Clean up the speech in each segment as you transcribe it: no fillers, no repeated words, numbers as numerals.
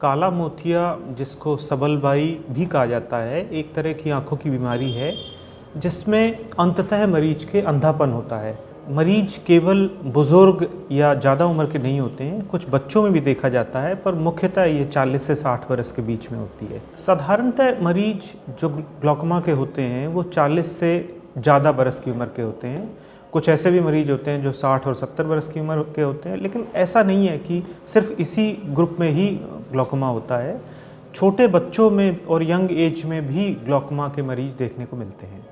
काला मोतिया जिसको सबलबाई भी कहा जाता है, एक तरह की आँखों की बीमारी है जिसमें अंततः मरीज के अंधापन होता है। मरीज केवल बुज़ुर्ग या ज़्यादा उम्र के नहीं होते हैं, कुछ बच्चों में भी देखा जाता है, पर मुख्यतः ये 40 से 60 वर्ष के बीच में होती है। साधारणतः मरीज जो ग्लूकोमा के होते हैं वो 40 से ज़्यादा बरस की उम्र के होते हैं। कुछ ऐसे भी मरीज होते हैं जो 60 और 70 वर्ष की उम्र के होते हैं, लेकिन ऐसा नहीं है कि सिर्फ इसी ग्रुप में ही ग्लूकोमा होता है। छोटे बच्चों में और यंग एज में भी ग्लूकोमा के मरीज देखने को मिलते हैं।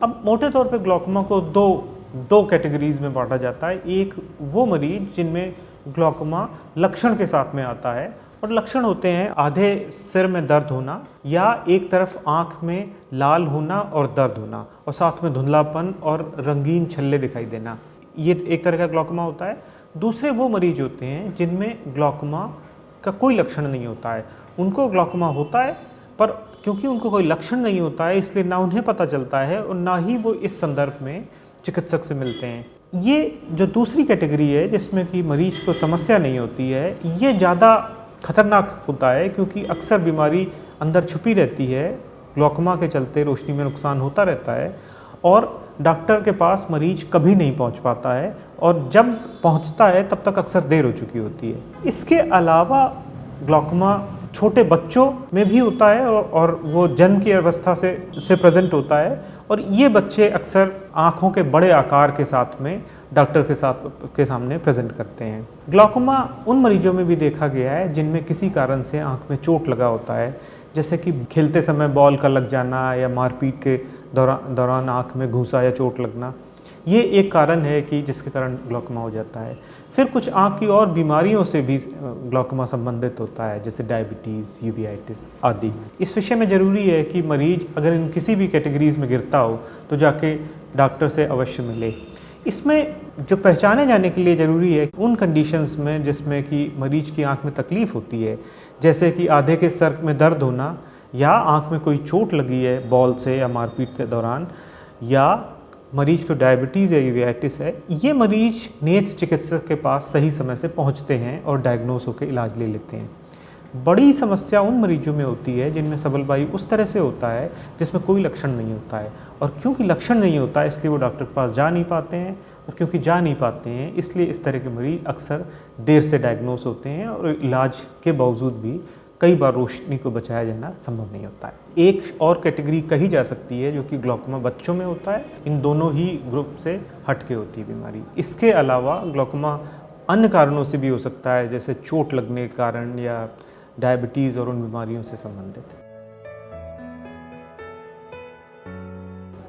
अब मोटे तौर पे ग्लूकोमा को दो कैटेगरीज में बांटा जाता है। एक वो मरीज जिनमें ग्लूकोमा लक्षण के साथ में आता है, और लक्षण होते हैं आधे सिर में दर्द होना या एक तरफ आँख में लाल होना और दर्द होना, और साथ में धुंधलापन और रंगीन छल्ले दिखाई देना। ये एक तरह का ग्लूकोमा होता है। दूसरे वो मरीज होते हैं जिनमें ग्लूकोमा का कोई लक्षण नहीं होता है। उनको ग्लूकोमा होता है, पर क्योंकि उनको कोई लक्षण नहीं होता है इसलिए ना उन्हें पता चलता है और ना ही वो इस संदर्भ में चिकित्सक से मिलते हैं। ये जो दूसरी कैटेगरी है जिसमें कि मरीज को समस्या नहीं होती है, ये ज़्यादा खतरनाक होता है क्योंकि अक्सर बीमारी अंदर छुपी रहती है। ग्लूकोमा के चलते रोशनी में नुकसान होता रहता है और डॉक्टर के पास मरीज कभी नहीं पहुंच पाता है, और जब पहुंचता है तब तक अक्सर देर हो चुकी होती है। इसके अलावा ग्लूकोमा छोटे बच्चों में भी होता है और वो जन्म की अवस्था से प्रेजेंट होता है, और ये बच्चे अक्सर आँखों के बड़े आकार के साथ में डॉक्टर के सामने प्रेजेंट करते हैं। ग्लूकोमा उन मरीजों में भी देखा गया है जिनमें किसी कारण से आँख में चोट लगा होता है, जैसे कि खेलते समय बॉल का लग जाना या मारपीट के दौरान आँख में घूसा या चोट लगना। ये एक कारण है कि जिसके कारण ग्लूकोमा हो जाता है। फिर कुछ आँख की और बीमारियों से भी ग्लूकोमा संबंधित होता है, जैसे डायबिटीज़, यूवेइटिस आदि। इस विषय में ज़रूरी है कि मरीज अगर इन किसी भी कैटेगरीज में गिरता हो तो जाके डॉक्टर से अवश्य मिले। इसमें जो पहचाने जाने के लिए ज़रूरी है उन कंडीशंस में जिसमें कि मरीज की आँख में तकलीफ़ होती है, जैसे कि आधे के सर में दर्द होना या आँख में कोई चोट लगी है बॉल से या मारपीट के दौरान, या मरीज को डायबिटीज़ या यूवेइटिस है। ये मरीज नेत्र चिकित्सक के पास सही समय से पहुंचते हैं और डायग्नोस होकर इलाज ले लेते हैं। बड़ी समस्या उन मरीजों में होती है जिनमें सबलबाई उस तरह से होता है जिसमें कोई लक्षण नहीं होता है, और क्योंकि लक्षण नहीं होता है इसलिए वो डॉक्टर के पास जा नहीं पाते हैं, और क्योंकि जा नहीं पाते हैं इसलिए इस तरह के मरीज अक्सर देर से डायग्नोस होते हैं, और इलाज के बावजूद भी कई बार रोशनी को बचाया जाना संभव नहीं होता है। एक और कैटेगरी कही जा सकती है जो कि ग्लूकोमा बच्चों में होता है। इन दोनों ही ग्रुप से हटके होती है बीमारी। इसके अलावा ग्लूकोमा अन्य कारणों से भी हो सकता है, जैसे चोट लगने के कारण या डायबिटीज़ और उन बीमारियों से संबंधित।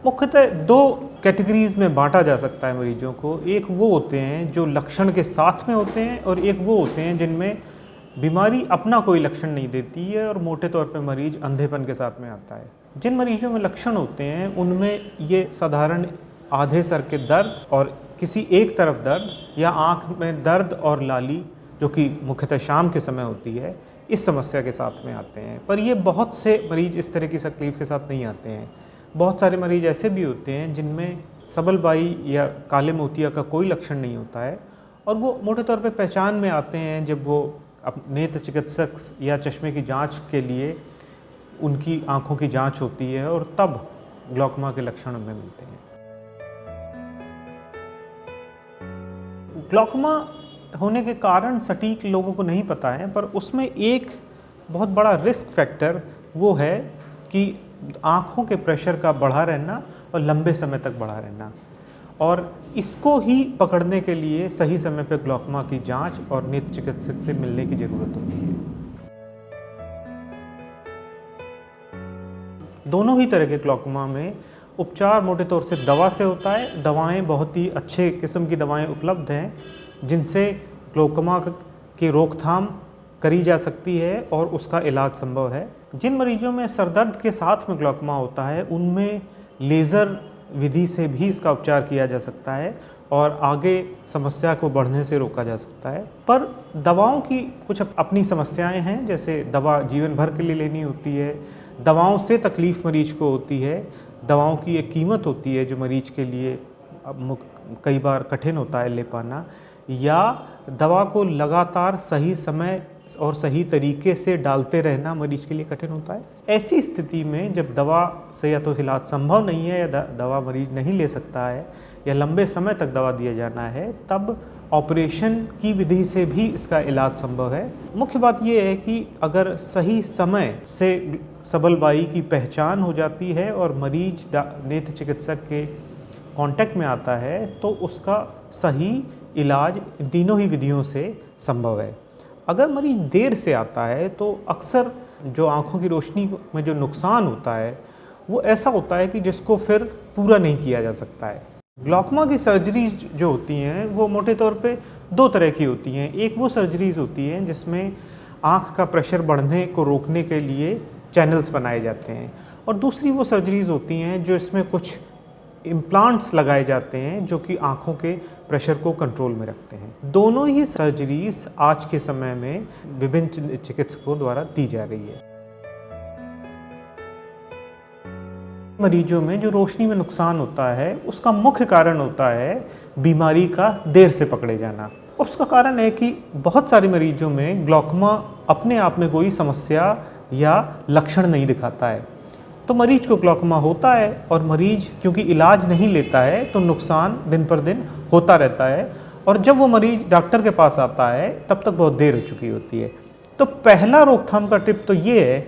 मुख्यतः दो कैटेगरीज में बांटा जा सकता है मरीजों को। एक वो होते हैं जो लक्षण के साथ में होते हैं, और एक वो होते हैं जिनमें बीमारी अपना कोई लक्षण नहीं देती है और मोटे तौर पे मरीज अंधेपन के साथ में आता है। जिन मरीजों में लक्षण होते हैं उनमें ये साधारण आधे सर के दर्द और किसी एक तरफ दर्द या आँख में दर्द और लाली, जो कि मुख्यतः शाम के समय होती है, इस समस्या के साथ में आते हैं। पर ये बहुत से मरीज इस तरह की तकलीफ़ के साथ नहीं आते हैं। बहुत सारे मरीज ऐसे भी होते हैं जिनमें सबलबाई या काले मोतिया का कोई लक्षण नहीं होता है, और वो मोटे तौर पे पहचान में आते हैं जब वो अब नेत्र चिकित्सक या चश्मे की जांच के लिए उनकी आंखों की जांच होती है, और तब ग्लूकोमा के लक्षण उनमें मिलते हैं। ग्लूकोमा होने के कारण सटीक लोगों को नहीं पता है, पर उसमें एक बहुत बड़ा रिस्क फैक्टर वो है कि आँखों के प्रेशर का बढ़ा रहना और लंबे समय तक बढ़ा रहना, और इसको ही पकड़ने के लिए सही समय पर ग्लूकोमा की जांच और नेत्र चिकित्सक से मिलने की ज़रूरत होती है। दोनों ही तरह के ग्लूकोमा में उपचार मोटे तौर से दवा से होता है। दवाएं बहुत ही अच्छे किस्म की दवाएं उपलब्ध हैं जिनसे ग्लूकोमा की रोकथाम करी जा सकती है और उसका इलाज संभव है। जिन मरीजों में सरदर्द के साथ में ग्लूकोमा होता है उनमें लेज़र विधि से भी इसका उपचार किया जा सकता है और आगे समस्या को बढ़ने से रोका जा सकता है। पर दवाओं की कुछ अपनी समस्याएं हैं, जैसे दवा जीवन भर के लिए लेनी होती है, दवाओं से तकलीफ़ मरीज को होती है, दवाओं की एक कीमत होती है जो मरीज के लिए कई बार कठिन होता है ले पाना, या दवा को लगातार सही समय और सही तरीके से डालते रहना मरीज के लिए कठिन होता है। ऐसी स्थिति में जब दवा से या तो इलाज संभव नहीं है या दवा मरीज नहीं ले सकता है या लंबे समय तक दवा दिया जाना है, तब ऑपरेशन की विधि से भी इसका इलाज संभव है। मुख्य बात यह है कि अगर सही समय से सबलबाई की पहचान हो जाती है और मरीज नेत्र चिकित्सक के कांटेक्ट में आता है तो उसका सही इलाज तीनों ही विधियों से संभव है। अगर मरीज देर से आता है तो अक्सर जो आँखों की रोशनी में जो नुकसान होता है वो ऐसा होता है कि जिसको फिर पूरा नहीं किया जा सकता है। ग्लॉकमा की सर्जरीज जो होती हैं वो मोटे तौर पे दो तरह की होती हैं। एक वो सर्जरीज होती हैं जिसमें आँख का प्रेशर बढ़ने को रोकने के लिए चैनल्स बनाए जाते हैं, और दूसरी वो सर्जरीज होती हैं जो इसमें कुछ इम्प्लांट्स लगाए जाते हैं जो कि आँखों के प्रेशर को कंट्रोल में रखते हैं। दोनों ही सर्जरीज आज के समय में विभिन्न चिकित्सकों द्वारा दी जा रही है। मरीजों में जो रोशनी में नुकसान होता है उसका मुख्य कारण होता है बीमारी का देर से पकड़े जाना। उसका कारण है कि बहुत सारे मरीजों में ग्लॉकमा अपने आप में कोई समस्या या लक्षण नहीं दिखाता है, तो मरीज को ग्लॉकमा होता है और मरीज क्योंकि इलाज नहीं लेता है तो नुकसान दिन पर दिन होता रहता है, और जब वो मरीज डॉक्टर के पास आता है तब तक बहुत देर हो चुकी होती है। तो पहला रोकथाम का टिप तो ये है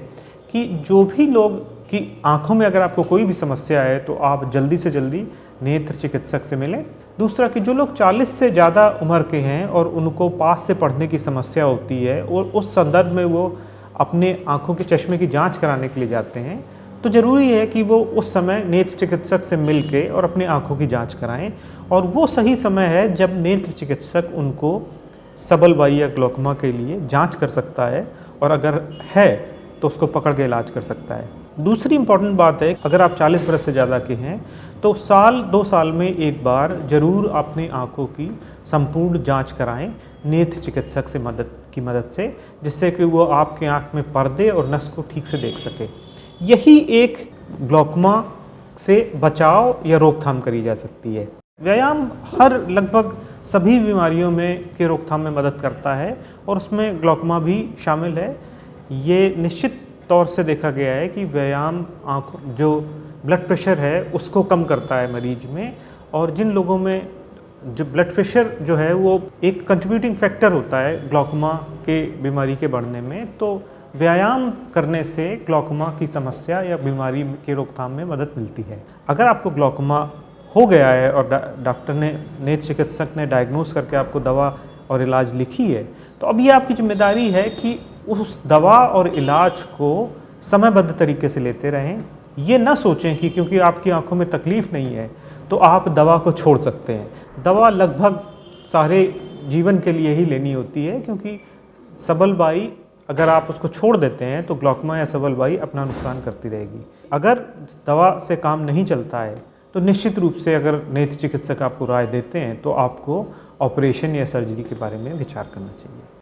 कि जो भी लोग कि आँखों में अगर आपको कोई भी समस्या है तो आप जल्दी से जल्दी नेत्र चिकित्सक से मिलें। दूसरा कि जो लोग 40 से ज़्यादा उम्र के हैं और उनको पास से पढ़ने की समस्या होती है और उस संदर्भ में वो अपने आँखों के चश्मे की जांच कराने के लिए जाते हैं, तो ज़रूरी है कि वो उस समय नेत्र चिकित्सक से मिल के और अपने आँखों की जांच कराएं, और वो सही समय है जब नेत्र चिकित्सक उनको सबलबाई या ग्लॉकमा के लिए जांच कर सकता है, और अगर है तो उसको पकड़ के इलाज कर सकता है। दूसरी इम्पॉर्टेंट बात है, अगर आप 40 बरस से ज़्यादा के हैं तो साल 2 साल में एक बार ज़रूर अपनी आँखों की संपूर्ण जांच कराएं नेत्र चिकित्सक से मदद से, जिससे कि वो आपके आँख में पर्दे और नस को ठीक से देख सके। यही एक ग्लॉकमा से बचाव या रोकथाम करी जा सकती है। व्यायाम हर लगभग सभी बीमारियों में के रोकथाम में मदद करता है और उसमें ग्लॉकमा भी शामिल है। ये निश्चित तौर से देखा गया है कि व्यायाम आँखों जो ब्लड प्रेशर है उसको कम करता है मरीज में, और जिन लोगों में जो ब्लड प्रेशर जो है वो एक कंट्रीब्यूटिंग फैक्टर होता है ग्लॉकमा के बीमारी के बढ़ने में, तो व्यायाम करने से ग्लॉकमा की समस्या या बीमारी के रोकथाम में मदद मिलती है। अगर आपको ग्लॉकमा हो गया है और डॉक्टर ने नेत्र चिकित्सक ने डायग्नोस करके आपको दवा और इलाज लिखी है, तो अब ये आपकी जिम्मेदारी है कि उस दवा और इलाज को समयबद्ध तरीके से लेते रहें। ये ना सोचें कि क्योंकि आपकी आंखों में तकलीफ़ नहीं है तो आप दवा को छोड़ सकते हैं। दवा लगभग सारे जीवन के लिए ही लेनी होती है, क्योंकि सबलबाई अगर आप उसको छोड़ देते हैं तो ग्लॉकमा या सबलबाई अपना नुकसान करती रहेगी। अगर दवा से काम नहीं चलता है तो निश्चित रूप से अगर नेत्र चिकित्सक आपको राय देते हैं तो आपको ऑपरेशन या सर्जरी के बारे में विचार करना चाहिए।